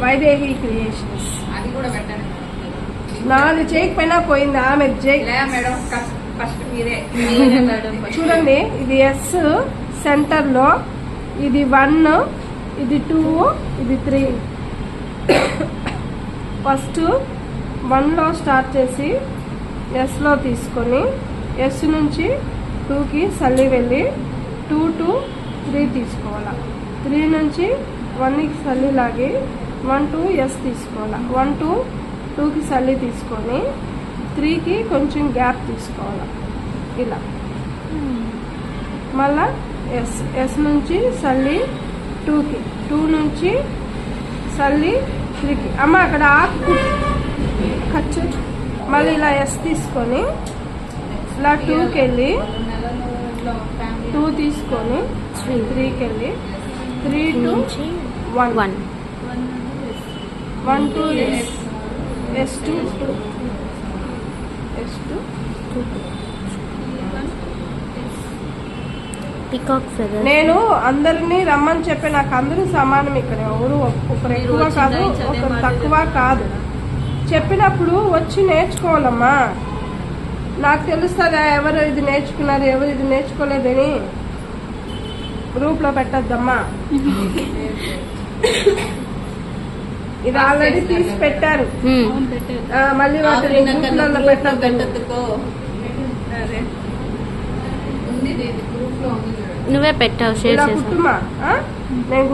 Vaidehi creations. అది కూడా పెట్టండి. 4 చేయకపోయినా పోయింది ఆమె జై. మేడం ఫస్ట్ మీరే చూడండి, ఇది ఎస్ సెంటర్ లో, ఇది 1, ఇది 2, ఇది 3. ఫస్ట్ 1లో స్టార్ట్ చేసి ఎస్లో తీసుకొని ఎస్ నుంచి 2కి సల్లి వెళ్ళి 2 to 3 తీసుకోవాలి. 3 నుంచి 1కి సల్లి లాగి 1 to ఎస్ తీసుకోవాలి. 1 to 2కి సల్లి తీసుకొని 3కి కొంచెం గ్యాప్ తీసుకోవాలి. ఇలా మళ్ళా ఎస్ నుంచి సల్లి 2కి, 2 నుంచి సల్లి 3కి. అమ్మ అక్కడ ఆకు ఖర్చు. మళ్ళీ ఇలా ఎస్ తీసుకొని ఇలా 2కి వెళ్ళి 2 తీసుకొని 3కి వెళ్ళి 3 to 1 1 to ఎస్ టు నేను అందరినీ రమ్మని చెప్పి, నాకు అందరూ సమానం ఇక్కడ, ఎవరు ఒకరు ఎక్కువ కాదు ఒకరు తక్కువ కాదు. చెప్పినప్పుడు వచ్చి నేర్చుకోవాలమ్మా. నాకు తెలుస్తుందా ఎవరు ఇది నేర్చుకున్నారు ఎవరు ఇది నేర్చుకోలేదని. గ్రూప్లో పెట్టద్దమ్మా. ఇది ఆల్రెడీ తీసి పెట్టారు, మళ్ళీ వాటిని గ్రూప్లలో పెట్టద్దు. నువ్వే పెట్టావు, షేర్ చేసావు. నేను